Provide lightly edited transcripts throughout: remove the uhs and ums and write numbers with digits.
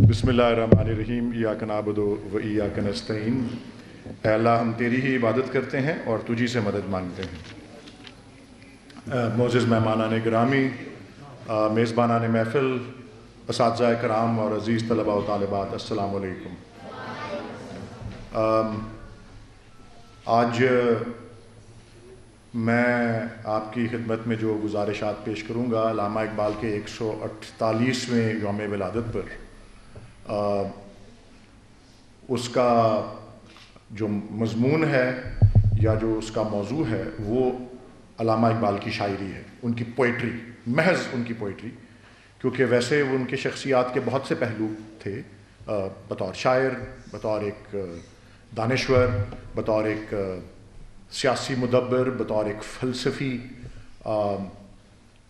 بسم اللہ الرحمن الرحیم ایاک نعبد و ایاک نستعین۔ اے اللہ ہم تیری ہی عبادت کرتے ہیں اور تجھی سے مدد مانگتے ہیں۔ معزز مہمانان گرامی، میزبانان محفل، اساتذہ کرام اور عزیز طلباء و طالبات، السلام علیکم۔ آج میں آپ کی خدمت میں جو گزارشات پیش کروں گا علامہ اقبال کے 148ویں یوم ولادت پر، اس کا جو مضمون ہے یا جو اس کا موضوع ہے وہ علامہ اقبال کی شاعری ہے، ان کی پوئٹری، محض ان کی پوئٹری، کیونکہ ویسے وہ ان کے شخصیات کے بہت سے پہلو تھے، بطور شاعر، بطور ایک دانشور، بطور ایک سیاسی مدبر، بطور ایک فلسفی،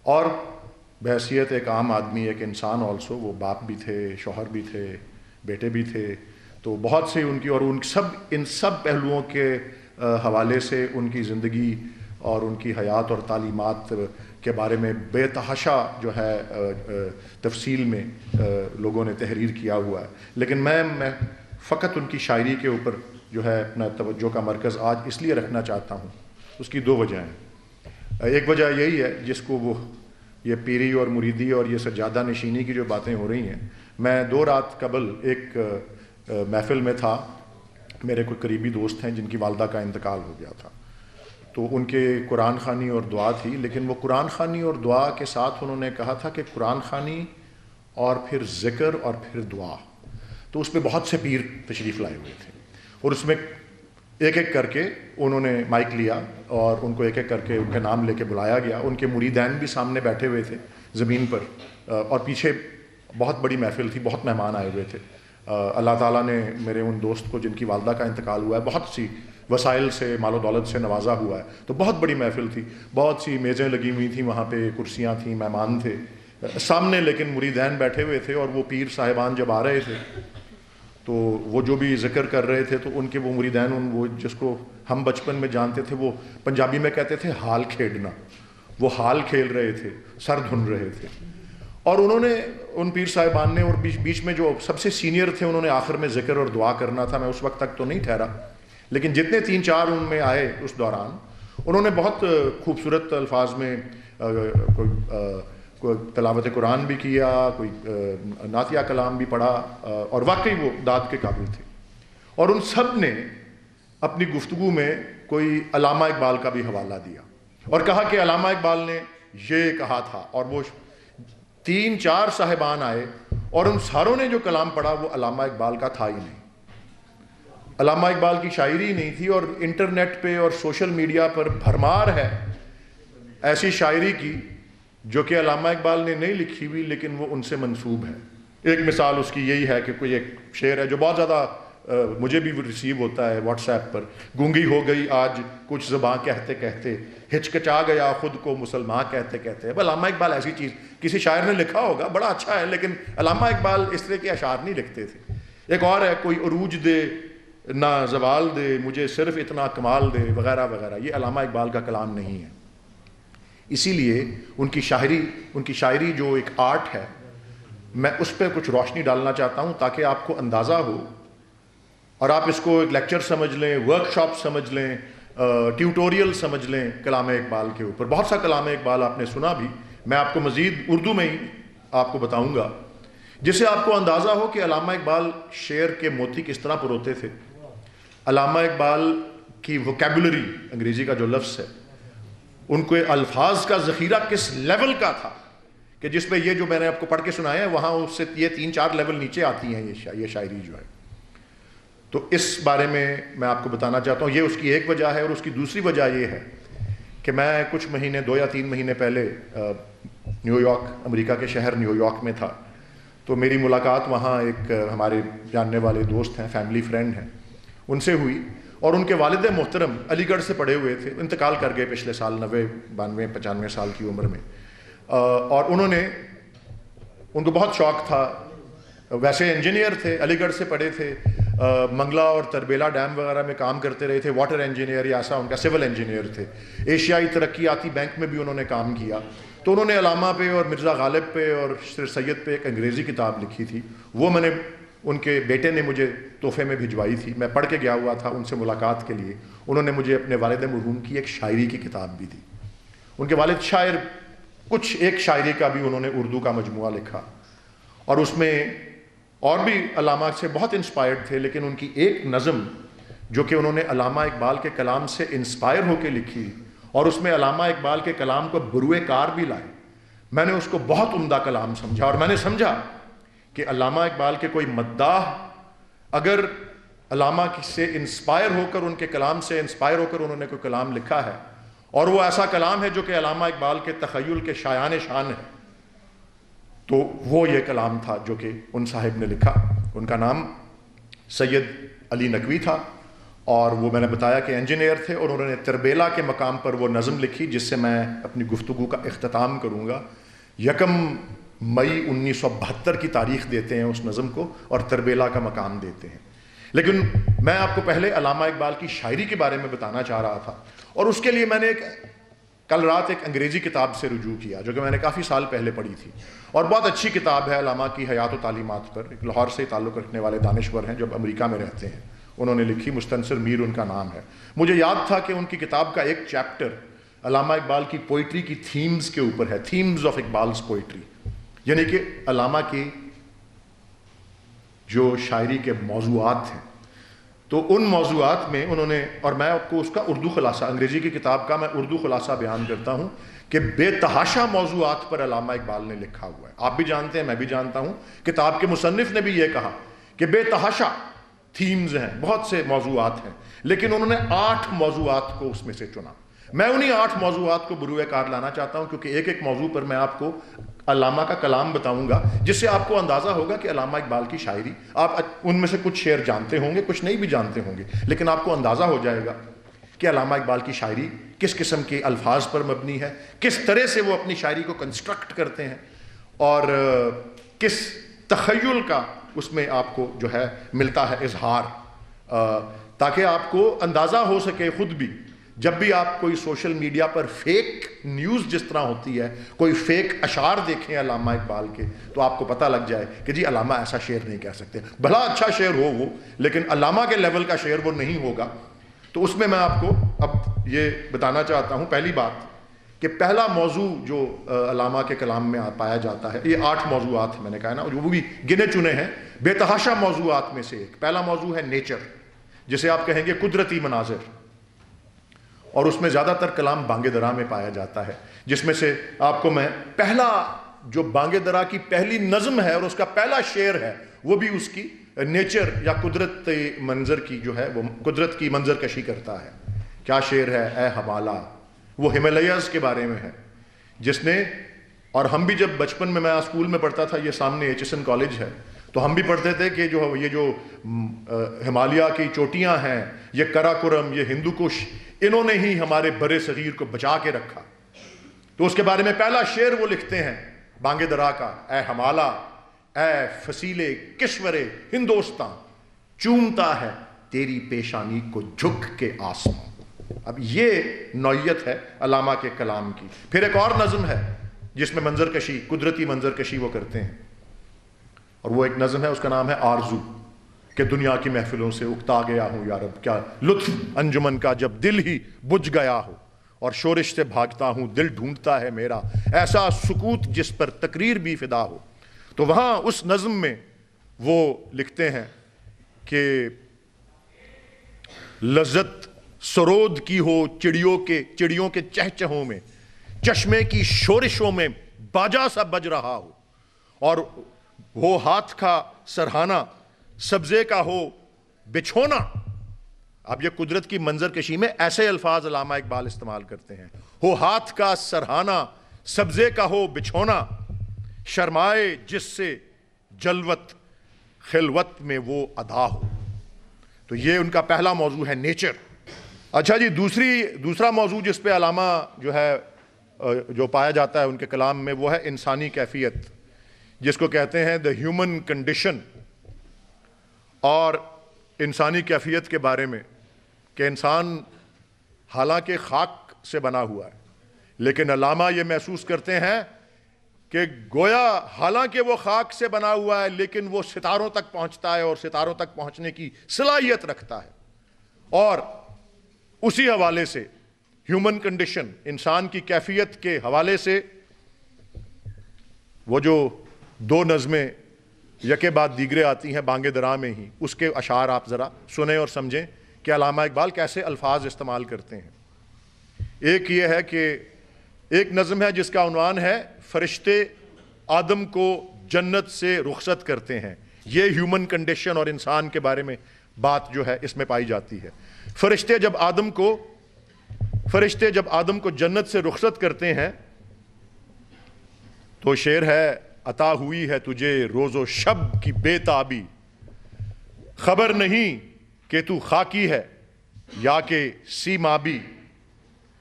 اور بحیثیت ایک عام آدمی، ایک انسان آلسو۔ وہ باپ بھی تھے، شوہر بھی تھے، بیٹے بھی تھے، تو بہت سے ان کی، اور ان سب پہلوؤں کے حوالے سے ان کی زندگی اور ان کی حیات اور تعلیمات کے بارے میں بے تحاشا جو ہے تفصیل میں لوگوں نے تحریر کیا ہوا ہے، لیکن میں فقط ان کی شاعری کے اوپر جو ہے اپنا توجہ کا مرکز آج اس لیے رکھنا چاہتا ہوں۔ اس کی دو وجہ ہیں۔ ایک وجہ یہی ہے جس کو وہ یہ پیری اور مریدی اور یہ سجادہ نشینی کی جو باتیں ہو رہی ہیں، میں 2 رات قبل ایک محفل میں تھا، میرے کوئی قریبی دوست ہیں جن کی والدہ کا انتقال ہو گیا تھا، تو ان کے قرآن خوانی اور دعا تھی، لیکن وہ قرآن خوانی اور دعا کے ساتھ انہوں نے کہا تھا کہ قرآن خوانی اور پھر ذکر اور پھر دعا، تو اس پہ بہت سے پیر تشریف لائے ہوئے تھے، اور اس میں ایک ایک کر کے انہوں نے مائک لیا اور ان کو ایک ایک کر کے ان کا نام لے کے بلایا گیا۔ ان کے مریدین بھی سامنے بیٹھے ہوئے تھے زمین پر، اور پیچھے بہت بڑی محفل تھی، بہت مہمان آئے ہوئے تھے۔ اللہ تعالیٰ نے میرے ان دوست کو جن کی والدہ کا انتقال ہوا ہے بہت سی وسائل سے، مال و دولت سے نوازا ہوا ہے، تو بہت بڑی محفل تھی، بہت سی میزیں لگی ہوئی تھیں، وہاں پہ کرسیاں تھیں، مہمان تھے سامنے، لیکن مریدین بیٹھے ہوئے تھے، اور وہ پیر صاحبان جب آ رہے تھے تو وہ جو بھی ذکر کر رہے تھے، تو ان کے وہ مریدین، وہ جس کو ہم بچپن میں جانتے تھے، وہ پنجابی میں کہتے تھے حال کھیڑنا، وہ حال کھیل رہے تھے، سر دھن رہے تھے، اور انہوں نے، ان پیر صاحبان نے، اور بیچ میں جو سب سے سینئر تھے انہوں نے آخر میں ذکر اور دعا کرنا تھا۔ میں اس وقت تک تو نہیں ٹھہرا، لیکن جتنے 3-4 ان میں آئے اس دوران، انہوں نے بہت خوبصورت الفاظ میں کوئی تلاوت قرآن بھی کیا، کوئی نعتیہ کلام بھی پڑھا، اور واقعی وہ داد کے قابل تھے، اور ان سب نے اپنی گفتگو میں کوئی علامہ اقبال کا بھی حوالہ دیا اور کہا کہ علامہ اقبال نے یہ کہا تھا، اور وہ 3-4 صاحبان آئے اور ان ساروں نے جو کلام پڑھا وہ علامہ اقبال کا تھا ہی نہیں، علامہ اقبال کی شاعری نہیں تھی، اور انٹرنیٹ پہ اور سوشل میڈیا پر بھرمار ہے ایسی شاعری کی جو کہ علامہ اقبال نے نہیں لکھی ہوئی، لیکن وہ ان سے منسوب ہے۔ ایک مثال اس کی یہی ہے کہ کوئی ایک شعر ہے جو بہت زیادہ مجھے بھی ریسیو ہوتا ہے واٹس ایپ پر، گونگی ہو گئی آج کچھ زباں کہتے کہتے، ہچکچا گیا خود کو مسلمان کہتے کہتے۔ اب علامہ اقبال ایسی چیز کسی شاعر نے لکھا ہوگا، بڑا اچھا ہے، لیکن علامہ اقبال اس طرح کے اشعار نہیں لکھتے تھے۔ ایک اور ہے، کوئی عروج دے نہ زوال دے، مجھے صرف اتنا کمال دے، وغیرہ وغیرہ، یہ علامہ اقبال کا کلام نہیں ہے۔ اسی لیے ان کی شاعری جو ایک آرٹ ہے، میں اس پہ کچھ روشنی ڈالنا چاہتا ہوں تاکہ آپ کو اندازہ ہو، اور آپ اس کو ایک لیکچر سمجھ لیں، ورک شاپ سمجھ لیں، ٹیوٹوریل سمجھ لیں کلام اقبال کے اوپر۔ بہت سا کلام اقبال آپ نے سنا بھی، میں آپ کو مزید اردو میں ہی آپ کو بتاؤں گا، جس سے آپ کو اندازہ ہو کہ علامہ اقبال شعر کے موتی کس طرح پروتے تھے، علامہ اقبال کی ووکیبولری، انگریزی کا جو لفظ ہے، ان کو الفاظ کا ذخیرہ کس لیول کا تھا کہ جس پہ یہ جو میں نے آپ کو پڑھ کے سنایا ہے، وہاں اس سے یہ 3-4 لیول نیچے آتی ہیں یہ شاعری جو ہے۔ تو اس بارے میں آپ کو بتانا چاہتا ہوں، یہ اس کی ایک وجہ ہے، اور اس کی دوسری وجہ یہ ہے کہ میں کچھ مہینے 2 یا 3 مہینے پہلے نیو یارک، امریکہ کے شہر نیو یارک میں تھا، تو میری ملاقات وہاں ایک ہمارے جاننے والے دوست ہیں، فیملی فرینڈ ہیں، ان سے ہوئی، اور ان کے والد محترم علی گڑھ سے پڑھے ہوئے تھے، انتقال کر گئے پچھلے سال 90 92 95 سال کی عمر میں، اور ان کو بہت شوق تھا، ویسے انجینئر تھے، علی گڑھ سے پڑھے تھے، منگلا اور تربیلا ڈیم وغیرہ میں کام کرتے رہے تھے، واٹر انجینئر یا ایسا ان کا سول انجینئر تھے، ایشیائی ترقیاتی بینک میں بھی انہوں نے کام کیا، تو انہوں نے علامہ پہ اور مرزا غالب پہ اور سر سید پہ ایک انگریزی کتاب لکھی تھی، وہ میں نے ان کے بیٹے نے مجھے تحفے میں بھجوائی تھی، میں پڑھ کے گیا ہوا تھا ان سے ملاقات کے لیے۔ انہوں نے مجھے اپنے والد مرحوم کی ایک شاعری کی کتاب بھی دی۔ ان کے والد شاعر، کچھ ایک شاعری کا بھی انہوں نے اردو کا مجموعہ لکھا، اور اس میں اور بھی علامہ سے بہت انسپائرڈ تھے، لیکن ان کی ایک نظم جو کہ انہوں نے علامہ اقبال کے کلام سے انسپائر ہو کے لکھی، اور اس میں علامہ اقبال کے کلام کو بروئے کار بھی لائے، میں نے اس کو بہت عمدہ کلام سمجھا، اور میں نے سمجھا کہ علامہ اقبال کے کوئی مداح اگر علامہ سے انسپائر ہو کر، ان کے کلام سے انسپائر ہو کر انہوں نے کوئی کلام لکھا ہے، اور وہ ایسا کلام ہے جو کہ علامہ اقبال کے تخیل کے شایان شان ہے، تو وہ یہ کلام تھا جو کہ ان صاحب نے لکھا۔ ان کا نام سید علی نقوی تھا، اور وہ میں نے بتایا کہ انجینئر تھے، اور انہوں نے تربیلا کے مقام پر وہ نظم لکھی جس سے میں اپنی گفتگو کا اختتام کروں گا۔ 1 مئی 1972 کی تاریخ دیتے ہیں اس نظم کو، اور تربیلا کا مقام دیتے ہیں۔ لیکن میں آپ کو پہلے علامہ اقبال کی شاعری کے بارے میں بتانا چاہ رہا تھا، اور اس کے لیے میں نے کل رات ایک انگریزی کتاب سے رجوع کیا جو کہ میں نے کافی سال پہلے پڑھی تھی، اور بہت اچھی کتاب ہے علامہ کی حیات و تعلیمات پر، ایک لاہور سے تعلق رکھنے والے دانشور ہیں جو امریکہ میں رہتے ہیں، انہوں نے لکھی، مستنصر میر ان کا نام ہے۔ مجھے یاد تھا کہ ان کی کتاب کا ایک چیپٹر علامہ اقبال کی پوئٹری کی تھیمز کے اوپر ہے، تھیمز آف اقبالز پوئٹری، یعنی کہ علامہ کی جو شاعری کے موضوعات ہیں، تو ان موضوعات میں انہوں نے، اور میں آپ کو اس کا اردو خلاصہ، انگریزی کی کتاب کا میں اردو خلاصہ بیان کرتا ہوں کہ بے تحاشا موضوعات پر علامہ اقبال نے لکھا ہوا ہے۔ آپ بھی جانتے ہیں، میں بھی جانتا ہوں، کتاب کے مصنف نے بھی یہ کہا کہ بے تحاشا تھیمز ہیں، بہت سے موضوعات ہیں، لیکن انہوں نے 8 موضوعات کو اس میں سے چنا۔ میں انہی 8 موضوعات کو بروئے کار لانا چاہتا ہوں، کیونکہ ایک ایک موضوع پر میں آپ کو علامہ کا کلام بتاؤں گا، جس سے آپ کو اندازہ ہوگا کہ علامہ اقبال کی شاعری، آپ ان میں سے کچھ شعر جانتے ہوں گے، کچھ نہیں بھی جانتے ہوں گے، لیکن آپ کو اندازہ ہو جائے گا کہ علامہ اقبال کی شاعری کس قسم کے الفاظ پر مبنی ہے، کس طرح سے وہ اپنی شاعری کو کنسٹرکٹ کرتے ہیں، اور کس تخیل کا اس میں آپ کو جو ہے ملتا ہے اظہار، تاکہ آپ کو اندازہ ہو سکے خود بھی، جب بھی آپ کوئی سوشل میڈیا پر فیک نیوز جس طرح ہوتی ہے، کوئی فیک اشعار دیکھیں علامہ اقبال کے، تو آپ کو پتہ لگ جائے کہ جی علامہ ایسا شعر نہیں کہہ سکتے، بھلا اچھا شعر ہو وہ، لیکن علامہ کے لیول کا شعر وہ نہیں ہوگا۔ تو اس میں آپ کو اب یہ بتانا چاہتا ہوں، پہلی بات کہ پہلا موضوع جو علامہ کے کلام میں پایا جاتا ہے، یہ 8 موضوعات میں نے کہا نا، وہ بھی گنے چنے ہیں، بے تحاشا موضوعات میں سے ایک پہلا موضوع ہے نیچر، جسے آپ کہیں گے قدرتی مناظر، اور اس میں زیادہ تر کلام بانگ درا میں پایا جاتا ہے، جس میں سے آپ کو میں پہلا جو بانگ درا کی پہلی نظم ہے اور اس کا پہلا شعر ہے، وہ بھی اس کی نیچر یا قدرت منظر کی جو ہے، وہ قدرت کی منظر کشی کرتا ہے۔ کیا شعر ہے؟ اے حوالہ، وہ ہمالیاز کے بارے میں ہے، جس نے، اور ہم بھی جب بچپن میں اسکول میں پڑھتا تھا، یہ سامنے ایچ کالج ہے، تو ہم بھی پڑھتے تھے کہ یہ جو ہمالیہ کی چوٹیاں ہیں، یہ کراکورم، یہ ہندو کش، انہوں نے ہی ہمارے برے صغیر کو بچا کے رکھا۔ تو اس کے بارے میں پہلا شعر وہ لکھتے ہیں بانگ درا کا، اے ہمالہ، اے فصیلے کشور ہندوستان، چومتا ہے تیری پیشانی کو جھک کے آسمان۔ اب یہ نوعیت ہے علامہ کے کلام کی۔ پھر ایک اور نظم ہے جس میں منظر کشی، قدرتی منظر کشی وہ کرتے ہیں، اور وہ ایک نظم ہے، اس کا نام ہے آرزو، کہ دنیا کی محفلوں سے اکتا گیا ہوں یا رب، کیا لطف انجمن کا جب دل ہی بجھ گیا ہو، اور شورش سے بھاگتا ہوں دل ڈھونڈتا ہے میرا ایسا سکوت جس پر تقریر بھی فدا ہو۔ تو وہاں اس نظم میں وہ لکھتے ہیں کہ لذت سرود کی ہو چڑیوں کے چہچہوں میں، چشمے کی شورشوں میں باجا سا بج رہا ہو، اور ہو ہاتھ کا سرہانہ سبزے کا ہو بچھونا۔ اب یہ قدرت کی منظر کشی میں ایسے الفاظ علامہ اقبال استعمال کرتے ہیں، ہو ہاتھ کا سرہانہ سبزے کا ہو بچھونا، شرمائے جس سے جلوت خلوت میں وہ ادا ہو۔ تو یہ ان کا پہلا موضوع ہے نیچر۔ اچھا جی، دوسرا موضوع جس پہ علامہ جو ہے جو پایا جاتا ہے ان کے کلام میں، وہ ہے انسانی کیفیت، جس کو کہتے ہیں دا ہیومن کنڈیشن، اور انسانی کیفیت کے بارے میں کہ انسان حالانکہ خاک سے بنا ہوا ہے، لیکن علامہ یہ محسوس کرتے ہیں کہ گویا حالانکہ وہ خاک سے بنا ہوا ہے لیکن وہ ستاروں تک پہنچتا ہے اور ستاروں تک پہنچنے کی صلاحیت رکھتا ہے. اور اسی حوالے سے ہیومن کنڈیشن، انسان کی کیفیت کے حوالے سے وہ جو 2 نظمیں یکے بعد دیگرے آتی ہیں بانگ درا میں ہی، اس کے اشعار آپ ذرا سنیں اور سمجھیں کہ علامہ اقبال کیسے الفاظ استعمال کرتے ہیں. ایک یہ ہے کہ ایک نظم ہے جس کا عنوان ہے فرشتے آدم کو جنت سے رخصت کرتے ہیں. یہ ہیومن کنڈیشن اور انسان کے بارے میں بات جو ہے اس میں پائی جاتی ہے. فرشتے جب آدم کو جنت سے رخصت کرتے ہیں تو شعر ہے عطا ہوئی ہے تجھے روز و شب کی بے تابی، خبر نہیں کہ تو خاکی ہے یا کہ سیمابی.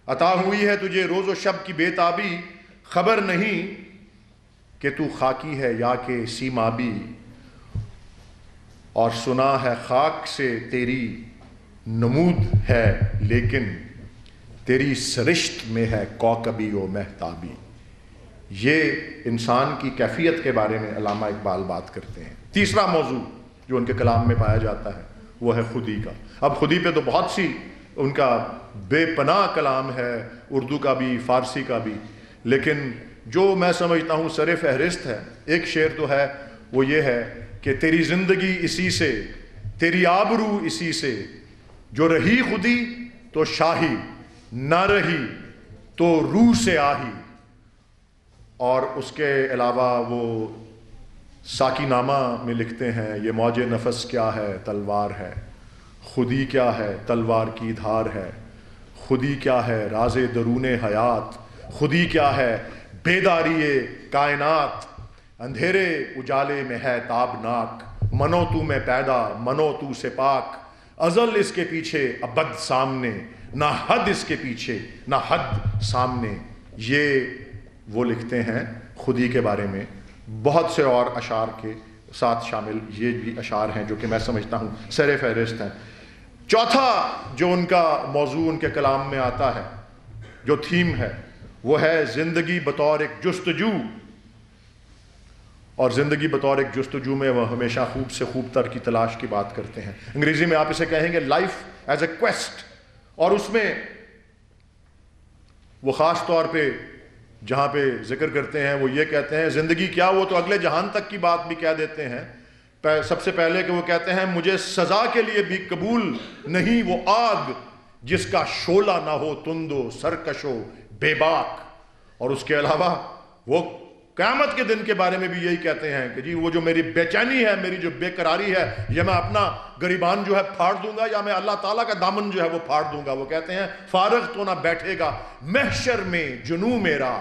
عطا ہوئی ہے تجھے روز و شب کی بے تابی، خبر نہیں کہ تو خاکی ہے یا کہ سیمابی. اور سنا ہے خاک سے تیری نمود ہے لیکن تیری سرشت میں ہے کوکبی و مہتابی. یہ انسان کی کیفیت کے بارے میں علامہ اقبال بات کرتے ہیں. تیسرا موضوع جو ان کے کلام میں پایا جاتا ہے وہ ہے خودی کا. اب خودی پہ تو بہت سی ان کا بے پناہ کلام ہے، اردو کا بھی فارسی کا بھی، لیکن جو میں سمجھتا ہوں سر فہرست ہے ایک شعر تو ہے، وہ یہ ہے کہ تیری زندگی اسی سے، تیری آبرو اسی سے، جو رہی خودی تو شاہی، نہ رہی تو روح سے آہی. اور اس کے علاوہ وہ ساکی نامہ میں لکھتے ہیں یہ موج نفس کیا ہے تلوار ہے، خودی کیا ہے تلوار کی دھار ہے، خودی کیا ہے راز درون حیات، خودی کیا ہے بیداری کائنات، اندھیرے اجالے میں ہے تابناک، منو تو میں پیدا منو تو سے پاک، ازل اس کے پیچھے ابد سامنے، نہ حد اس کے پیچھے نہ حد سامنے. یہ وہ لکھتے ہیں خودی کے بارے میں. بہت سے اور اشعار کے ساتھ شامل یہ بھی اشعار ہیں جو کہ میں سمجھتا ہوں سر فہرست ہیں. چوتھا جو ان کا موضوع ان کے کلام میں آتا ہے، جو تھیم ہے، وہ ہے زندگی بطور ایک جستجو. اور زندگی بطور ایک جستجو میں وہ ہمیشہ خوب سے خوب تر کی تلاش کی بات کرتے ہیں. انگریزی میں آپ اسے کہیں گے لائف ایز اے کویسٹ. اور اس میں وہ خاص طور پہ جہاں پہ ذکر کرتے ہیں وہ یہ کہتے ہیں زندگی کیا، وہ تو اگلے جہان تک کی بات بھی کہہ دیتے ہیں. سب سے پہلے کہ وہ کہتے ہیں مجھے سزا کے لیے بھی قبول نہیں وہ آگ جس کا شعلہ نہ ہو تند و سرکش و بے باک. اور اس کے علاوہ وہ قیامت کے دن کے بارے میں بھی یہی کہتے ہیں کہ جی وہ جو میری بے چینی ہے، میری جو بے قراری ہے، یہ میں اپنا گریبان جو ہے پھاڑ دوں گا یا میں اللہ تعالیٰ کا دامن جو ہے وہ پھاڑ دوں گا. وہ کہتے ہیں فارغ تو نہ بیٹھے گا محشر میں جنوں میرا،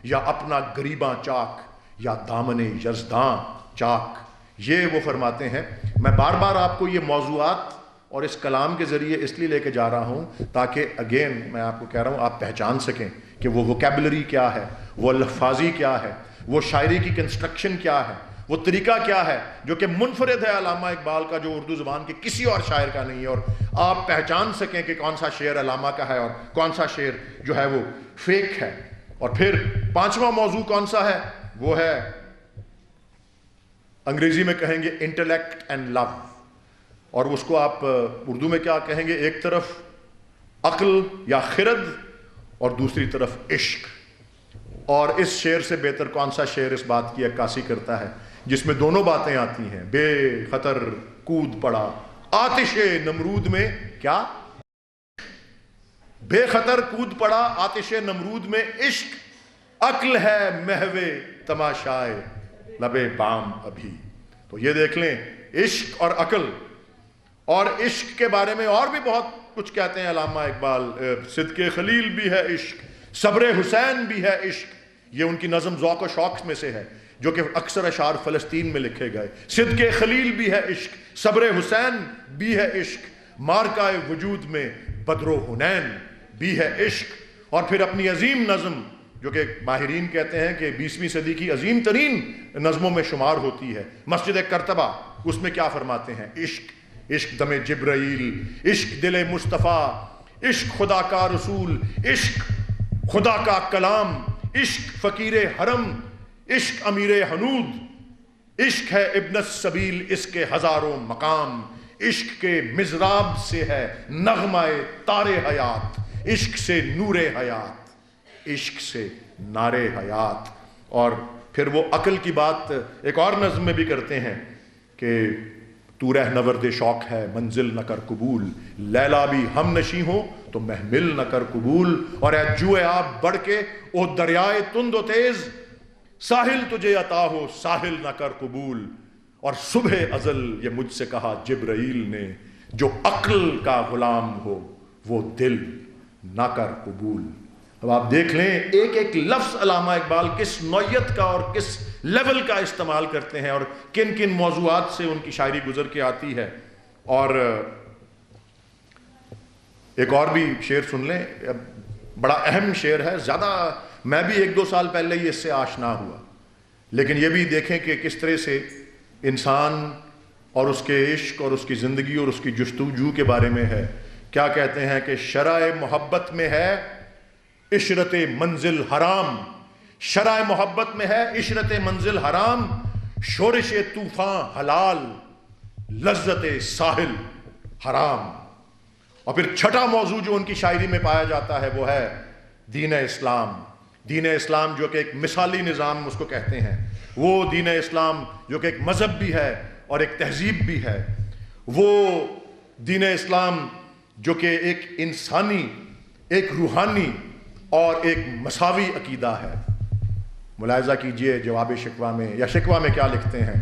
یا اپنا گریباں چاک یا دامن یزداں چاک. یہ وہ فرماتے ہیں. میں بار بار آپ کو یہ موضوعات اور اس کلام کے ذریعے اس لیے لے کے جا رہا ہوں تاکہ اگین میں آپ کو کہہ رہا ہوں آپ پہچان سکیں کہ وہ ووکیبلری کیا ہے، وہ الفاظی کیا ہے، وہ شاعری کی کنسٹرکشن کیا ہے، وہ طریقہ کیا ہے جو کہ منفرد ہے علامہ اقبال کا، جو اردو زبان کے کسی اور شاعر کا نہیں ہے. اور آپ پہچان سکیں کہ کون سا شعر علامہ کا ہے اور کون سا شعر جو ہے وہ فیک ہے. اور پھر پانچواں موضوع کون سا ہے؟ وہ ہے انگریزی میں کہیں گے انٹلیکٹ اینڈ لو. اور اس کو آپ اردو میں کیا کہیں گے؟ ایک طرف عقل یا خرد اور دوسری طرف عشق. اور اس شعر سے بہتر کون سا شعر اس بات کی عکاسی کرتا ہے جس میں دونوں باتیں آتی ہیں؟ بے خطر کود پڑا آتش نمرود میں، کیا؟ بے خطر کود پڑا آتش نمرود میں، عشق عقل ہے محو تماشائے لبے بام ابھی. تو یہ دیکھ لیں عشق اور عقل. اور عشق کے بارے میں اور بھی بہت کچھ کہتے ہیں علامہ اقبال. صدق خلیل بھی ہے عشق، صبر حسین بھی ہے عشق. یہ ان کی نظم ذوق و شوق میں سے ہے جو کہ اکثر اشعار فلسطین میں لکھے گئے. صدق خلیل بھی ہے عشق، صبر حسین بھی ہے عشق، مارکہ وجود میں بدر و حنین بھی ہے عشق. اور پھر اپنی عظیم نظم جو کہ ماہرین کہتے ہیں کہ 20ویں صدی کی عظیم ترین نظموں میں شمار ہوتی ہے، مسجد کرتبہ، اس میں کیا فرماتے ہیں؟ عشق، عشق دم جبرائیل، عشق دل مصطفیٰ، عشق خدا کا رسول، عشق خدا کا کلام، عشق فقیر حرم، عشق امیر حنود، عشق ہے ابن السبیل اس کے ہزاروں مقام، عشق کے مزراب سے ہے نغمہ تار حیات، عشق سے نور حیات، عشق سے نار حیات۔ اور پھر وہ عقل کی بات ایک اور نظم میں بھی کرتے ہیں کہ تو رہ نورد شوق ہے منزل نہ کر قبول، لیلا بھی ہم نشیں ہو تو محمل نہ کر قبول، اور اے جوئے آب بڑھ کے او دریائے تند و تیز، ساحل تجھے عطا ہو ساحل نہ کر قبول، اور صبح ازل یہ مجھ سے کہا جبرائیل نے، جو عقل کا غلام ہو وہ دل نہ کر قبول۔ اب آپ دیکھ لیں ایک ایک لفظ علامہ اقبال کس نوعیت کا اور کس لیول کا استعمال کرتے ہیں اور کن کن موضوعات سے ان کی شاعری گزر کے آتی ہے۔ اور ایک اور بھی شعر سن لیں، بڑا اہم شعر ہے، زیادہ میں بھی 1-2 سال پہلے ہی اس سے آشنا ہوا، لیکن یہ بھی دیکھیں کہ کس طرح سے انسان اور اس کے عشق اور اس کی زندگی اور اس کی جستجو کے بارے میں ہے۔ کیا کہتے ہیں کہ شرع محبت میں ہے عشرت منزل حرام، شرع محبت میں ہے عشرت منزل حرام، شورش طوفان حلال لذت ساحل حرام۔ اور پھر چھٹا موضوع جو ان کی شاعری میں پایا جاتا ہے وہ ہے دین اسلام، دین اسلام جو کہ ایک مثالی نظام اس کو کہتے ہیں، وہ دین اسلام جو کہ ایک مذہب بھی ہے اور ایک تہذیب بھی ہے، وہ دین اسلام جو کہ ایک انسانی، ایک روحانی اور ایک مساوی عقیدہ ہے۔ ملاحظہ کیجئے جواب شکوہ میں یا شکوہ میں کیا لکھتے ہیں،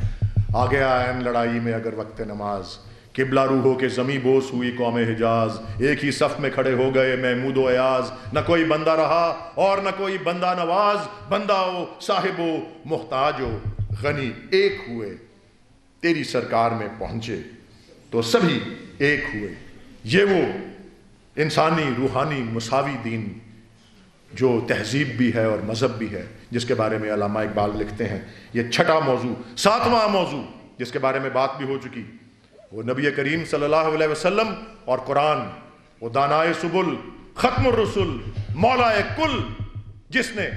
آ گیا این لڑائی میں اگر وقت نماز، قبلہ رو ہو کے زمیں بوس ہوئی قوم حجاز، ایک ہی صف میں کھڑے ہو گئے محمود و ایاز، نہ کوئی بندہ رہا اور نہ کوئی بندہ نواز، بندہ ہو صاحب و محتاج و غنی ایک ہوئے، تیری سرکار میں پہنچے تو سبھی ایک ہوئے۔ یہ وہ انسانی روحانی مساوی دین جو تہذیب بھی ہے اور مذہب بھی ہے جس کے بارے میں علامہ اقبال لکھتے ہیں۔ یہ چھٹا موضوع۔ 7واں موضوع جس کے بارے میں بات بھی ہو چکی، وہ نبی کریم صلی اللہ علیہ وسلم اور قرآن، وہ دانائے سبل، ختم الرسل، مولا کل، جس نے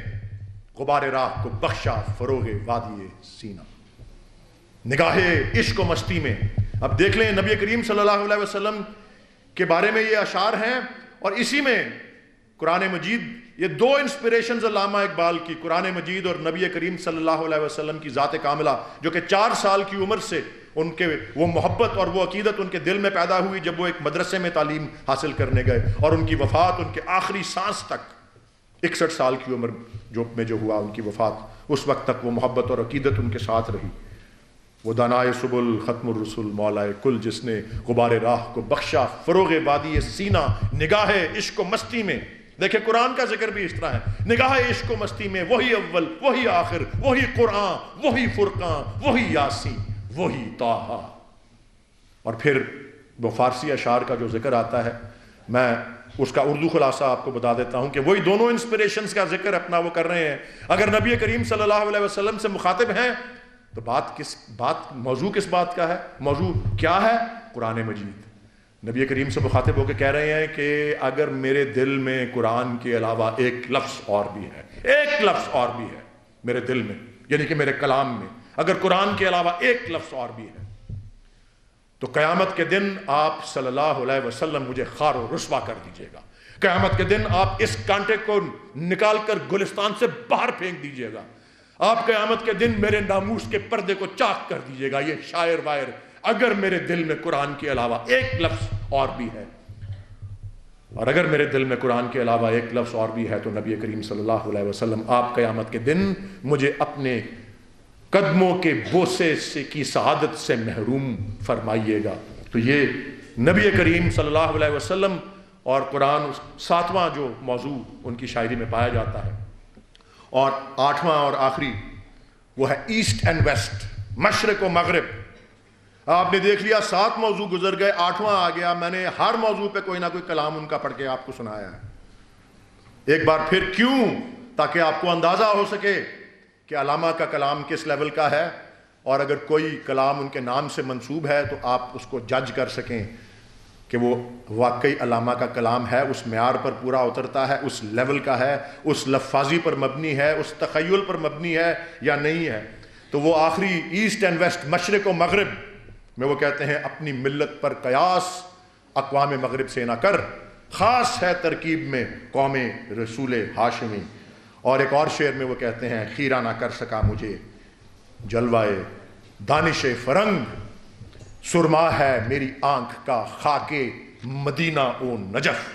غبار راہ کو بخشا فروغ وادی سینہ، نگاہ عشق و مستی میں۔ اب دیکھ لیں نبی کریم صلی اللہ علیہ وسلم کے بارے میں یہ اشعار ہیں، اور اسی میں قرآن مجید، یہ 2 انسپریشنز علامہ اقبال کی، قرآن مجید اور نبی کریم صلی اللہ علیہ وسلم کی ذات کاملہ، جو کہ 4 سال کی عمر سے ان کے وہ محبت اور وہ عقیدت ان کے دل میں پیدا ہوئی جب وہ ایک مدرسے میں تعلیم حاصل کرنے گئے، اور ان کی وفات ان کے آخری سانس تک 61 سال کی عمر جو ہوا ان کی وفات، اس وقت تک وہ محبت اور عقیدت ان کے ساتھ رہی۔ وہ دانائے سبل، ختم الرسل، مولا کل، جس نے غبار راہ کو بخشا فروغ وادی سینہ، نگاہ عشق و مستی میں۔ دیکھیں قرآن کا ذکر بھی اس طرح ہے، نگاہ عشق و مستی میں، وہی اول، وہی آخر، وہی قرآن، وہی فرقان، وہی یاسین، وہی طٰہٰ۔ اور پھر وہ فارسی اشعار کا جو ذکر آتا ہے، میں اس کا اردو خلاصہ آپ کو بتا دیتا ہوں کہ وہی دونوں انسپریشنز کا ذکر اپنا وہ کر رہے ہیں۔ اگر نبی کریم صلی اللہ علیہ وسلم سے مخاطب ہیں تو موضوع کس بات کا ہے؟ موضوع کیا ہے؟ قرآن مجید۔ نبی کریم سے مخاطب ہو کے کہہ رہے ہیں کہ اگر میرے دل میں قرآن کے علاوہ ایک لفظ اور بھی ہے، ایک لفظ اور بھی ہے میرے دل میں، یعنی کہ میرے کلام میں اگر قرآن کے علاوہ ایک لفظ اور بھی ہے، تو قیامت کے دن آپ صلی اللہ علیہ وسلم مجھے خار و رسوا کر دیجئے گا۔ قیامت کے دن آپ اس کانٹے کو نکال کر گلستان سے باہر پھینک دیجئے گا۔ آپ قیامت کے دن میرے ناموس کے پردے کو چاک کر دیجئے گا۔ یہ شاعر وائر، اگر میرے دل میں قرآن کے علاوہ ایک لفظ اور بھی ہے، اور اگر میرے دل میں قرآن کے علاوہ ایک لفظ اور بھی ہے، تو نبی کریم صلی اللہ علیہ وسلم آپ قیامت کے دن مجھے اپنے قدموں کے بوسے سے کی سعادت سے محروم فرمائیے گا۔ تو یہ نبی کریم صلی اللہ علیہ وسلم اور قرآن 7واں جو موضوع ان کی شاعری میں پایا جاتا ہے۔ اور 8واں اور آخری وہ ہے ایسٹ اینڈ ویسٹ، مشرق و مغرب۔ آپ نے دیکھ لیا 7 موضوع گزر گئے، 8واں آ گیا۔ میں نے ہر موضوع پہ کوئی نہ کوئی کلام ان کا پڑھ کے آپ کو سنایا ہے۔ ایک بار پھر کیوں؟ تاکہ آپ کو اندازہ ہو سکے کہ علامہ کا کلام کس لیول کا ہے، اور اگر کوئی کلام ان کے نام سے منسوب ہے تو آپ اس کو جج کر سکیں کہ کہ وہ واقعی علامہ کا کلام ہے، اس معیار پر پورا اترتا ہے، اس لیول کا ہے، اس لفاظی پر مبنی ہے، اس تخیل پر مبنی ہے یا نہیں ہے. تو وہ آخری ایسٹ اینڈ ویسٹ، مشرق و مغرب میں وہ کہتے ہیں اپنی ملت پر قیاس اقوام مغرب سے نہ کر، خاص ہے ترکیب میں قوم رسول ہاشمی. اور ایک اور شعر میں وہ کہتے ہیں خیرہ نہ کر سکا مجھے جلوائے دانش فرنگ، سرما ہے میری آنکھ کا خاک مدینہ و نجف.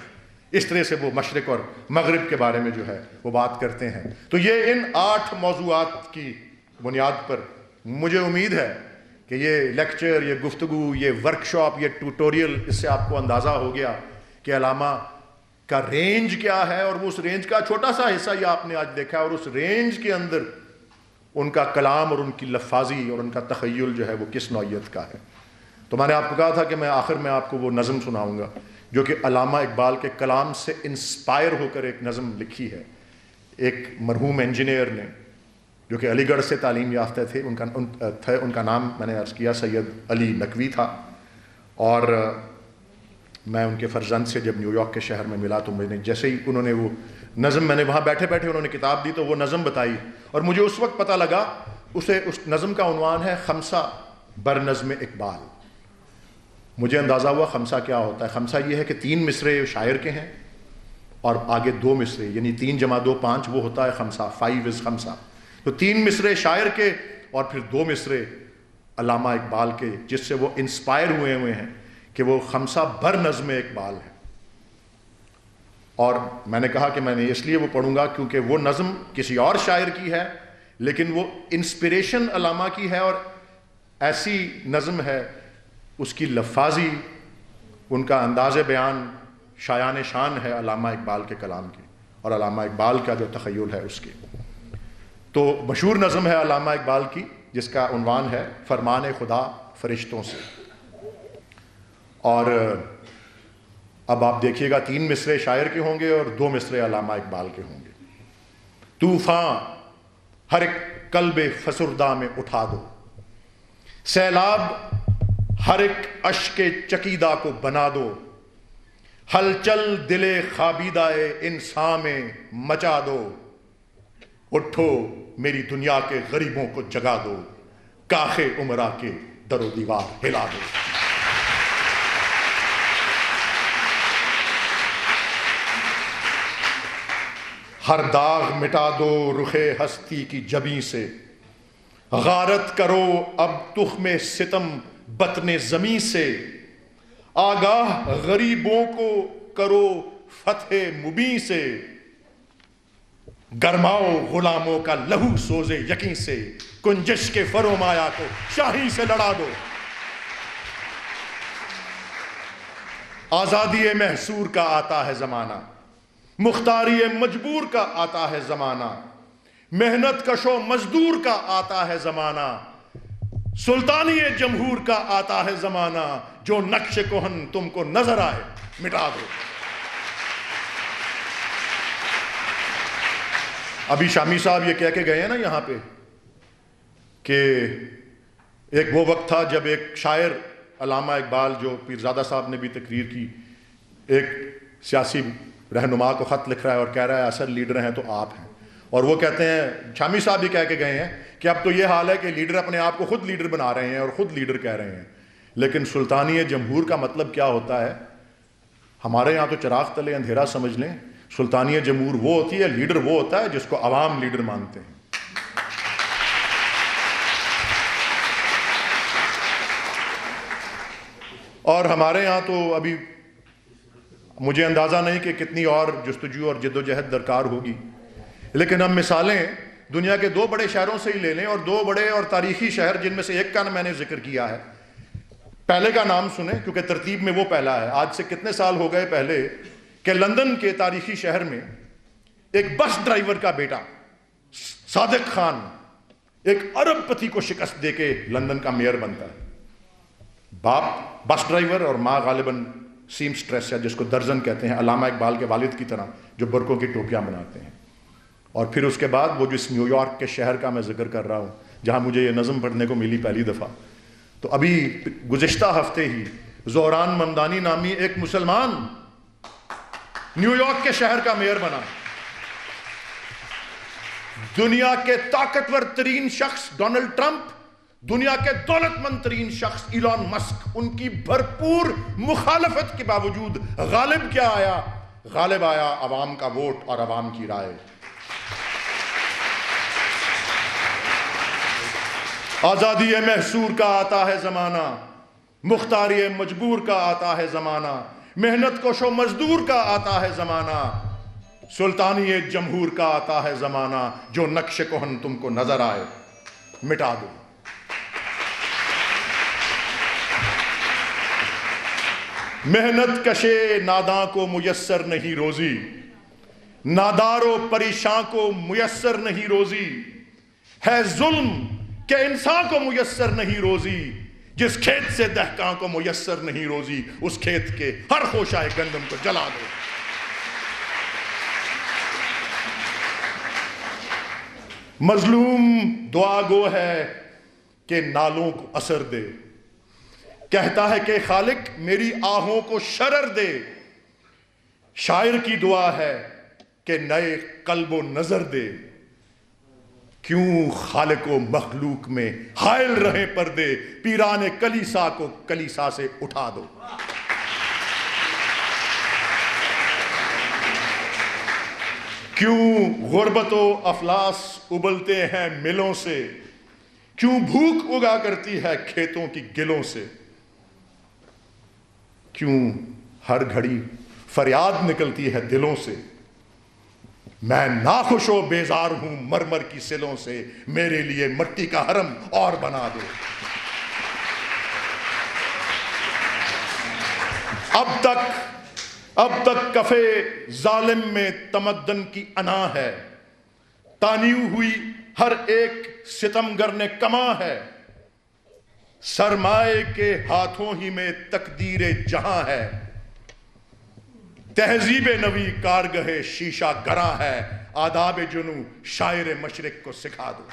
اس طرح سے وہ مشرق اور مغرب کے بارے میں جو ہے وہ بات کرتے ہیں. تو یہ ان 8 موضوعات کی بنیاد پر مجھے امید ہے کہ یہ لیکچر، یہ گفتگو، یہ ورکشاپ، یہ ٹیوٹوریل، اس سے آپ کو اندازہ ہو گیا کہ علامہ کا رینج کیا ہے، اور وہ اس رینج کا چھوٹا سا حصہ یہ آپ نے آج دیکھا ہے، اور اس رینج کے اندر ان کا کلام اور ان کی لفاظی اور ان کا تخیل جو ہے وہ کس نوعیت کا ہے. تو میں نے آپ کو کہا تھا کہ میں آخر میں آپ کو وہ نظم سناؤں گا جو کہ علامہ اقبال کے کلام سے انسپائر ہو کر ایک نظم لکھی ہے. ایک مرحوم انجینئر نے جو کہ علی گڑھ سے تعلیم یافتہ تھے، ان کا نام میں نے عرض کیا سید علی نقوی تھا. اور میں ان کے فرزند سے جب نیو یارک کے شہر میں ملا تو میں نے جیسے ہی انہوں نے وہ نظم، میں نے وہاں بیٹھے بیٹھے انہوں نے کتاب دی تو وہ نظم بتائی، اور مجھے اس وقت پتہ لگا اس نظم کا عنوان ہے خمسہ بر نظم اقبال. مجھے اندازہ ہوا خمسہ کیا ہوتا ہے. خمسہ یہ ہے کہ 3 مصرے شاعر کے ہیں اور آگے 2 مصرے، یعنی 3 جمع 2 5، وہ ہوتا ہے خمسہ. 5 از خمسہ. تو 3 مصرے شاعر کے اور پھر 2 مصرے علامہ اقبال کے، جس سے وہ انسپائر ہوئے ہیں کہ وہ خمسہ بر نظم اقبال ہے. اور میں نے کہا کہ میں نے اس لیے وہ پڑھوں گا کیونکہ وہ نظم کسی اور شاعر کی ہے لیکن وہ انسپریشن علامہ کی ہے، اور ایسی نظم ہے، اس کی لفاظی، ان کا انداز بیان شایان شان ہے علامہ اقبال کے کلام کی اور علامہ اقبال کا جو تخیل ہے اس کے. تو مشہور نظم ہے علامہ اقبال کی جس کا عنوان ہے فرمان خدا فرشتوں سے. اور اب آپ دیکھیے گا 3 مصرے شاعر کے ہوں گے اور 2 مصرے علامہ اقبال کے ہوں گے. طوفان ہر ایک قلب فسردہ میں اٹھا دو، سیلاب ہر ایک اشک چکیدہ کو بنا دو، ہلچل دل خوابیدہ انسان میں مچا دو، اٹھو میری دنیا کے غریبوں کو جگا دو، کاخ عمرہ کے در و دیوار ہلا دو. ہر داغ مٹا دو رخ ہستی کی جبیں سے، غارت کرو اب تخم ستم بطن زمیں سے، آگاہ غریبوں کو کرو فتح مبیں سے، گرماؤ غلاموں کا لہو سوزے یقیں سے، کنجش کے فرومایا کو شاہی سے لڑا دو. آزادی محصور کا آتا ہے زمانہ، مختاری مجبور کا آتا ہے زمانہ، محنت کشو مزدور کا آتا ہے زمانہ، سلطانی جمہور کا آتا ہے زمانہ، جو نقش کہن تم کو نظر آئے مٹا دو. ابھی شامی صاحب یہ کہہ کے گئے ہیں نا یہاں پہ کہ ایک وہ وقت تھا جب ایک شاعر علامہ اقبال، جو پیرزادہ صاحب نے بھی تقریر کی، ایک سیاسی رہنما کو خط لکھ رہا ہے اور کہہ رہا ہے اصل لیڈر ہیں تو آپ ہیں. اور وہ کہتے ہیں، شامی صاحب بھی کہہ کے گئے ہیں کہ اب تو یہ حال ہے کہ لیڈر اپنے آپ کو خود لیڈر بنا رہے ہیں اور خود لیڈر کہہ رہے ہیں، لیکن سلطانی جمہور کا مطلب کیا ہوتا ہے؟ ہمارے یہاں تو چراغ تلے اندھیرا سمجھ لیں. سلطانی جمہور وہ ہوتی ہے، لیڈر وہ ہوتا ہے جس کو عوام لیڈر مانتے ہیں. اور ہمارے یہاں تو ابھی مجھے اندازہ نہیں کہ کتنی اور جستجو اور جد و جہد درکار ہوگی، لیکن ہم مثالیں دنیا کے 2 بڑے شہروں سے ہی لے لیں، اور 2 بڑے اور تاریخی شہر جن میں سے ایک کا میں نے ذکر کیا ہے. پہلے کا نام سنیں کیونکہ ترتیب میں وہ پہلا ہے. آج سے کتنے سال ہو گئے پہلے کہ لندن کے تاریخی شہر میں ایک بس ڈرائیور کا بیٹا صادق خان ایک ارب پتی کو شکست دے کے لندن کا میئر بنتا ہے. باپ بس ڈرائیور اور ماں غالباً سیمسٹریس ہے، جس کو درزن کہتے ہیں، علامہ اقبال کے والد کی طرح جو برقعوں کی ٹوپیاں بناتے ہیں. اور پھر اس کے بعد وہ جو اس نیو یارک کے شہر کا میں ذکر کر رہا ہوں جہاں مجھے یہ نظم پڑھنے کو ملی پہلی دفعہ، تو ابھی گزشتہ ہفتے ہی زہران ممدانی نامی ایک مسلمان نیو یارک کے شہر کا میئر بنا. دنیا کے طاقتور ترین شخص ڈونلڈ ٹرمپ، دنیا کے دولت مند ترین شخص ایلون مسک، ان کی بھرپور مخالفت کے باوجود غالب کیا آیا؟ غالب آیا عوام کا ووٹ اور عوام کی رائے. آزادی محصور کا آتا ہے زمانہ، مختاری مجبور کا آتا ہے زمانہ، محنت کش و مزدور کا آتا ہے زمانہ، سلطانی جمہور کا آتا ہے زمانہ. جو نقش کہن تم کو نظر آئے مٹا دو. محنت کشے ناداں کو میسر نہیں روزی، نادار و پریشاں کو میسر نہیں روزی. ہے ظلم کہ انسان کو میسر نہیں روزی، جس کھیت سے دہقاں کو میسر نہیں روزی، اس کھیت کے ہر خوشہ گندم کو جلا دو. مظلوم دعا گو ہے کہ نالوں کو اثر دے، کہتا ہے کہ خالق میری آہوں کو شرر دے. شاعر کی دعا ہے کہ نئے قلب و نظر دے. کیوں خالق و مخلوق میں حائل رہے پردے، پیران کلیسا کو کلیسا سے اٹھا دو. کیوں غربت و افلاس ابلتے ہیں ملوں سے، کیوں بھوک اگا کرتی ہے کھیتوں کی گلوں سے. کیوں ہر گھڑی فریاد نکلتی ہے دلوں سے. میں ناخوش و بیزار ہوں مرمر کی سلوں سے، میرے لیے مٹی کا حرم اور بنا دو. اب تک کفے ظالم میں تمدن کی انا ہے، تانیو ہوئی ہر ایک ستمگر نے کما ہے. سرمائے کے ہاتھوں ہی میں تقدیر جہاں ہے، تہذیب نوی کارگہ شیشہ گراں ہے. آداب جنو شاعر مشرق کو سکھا دو.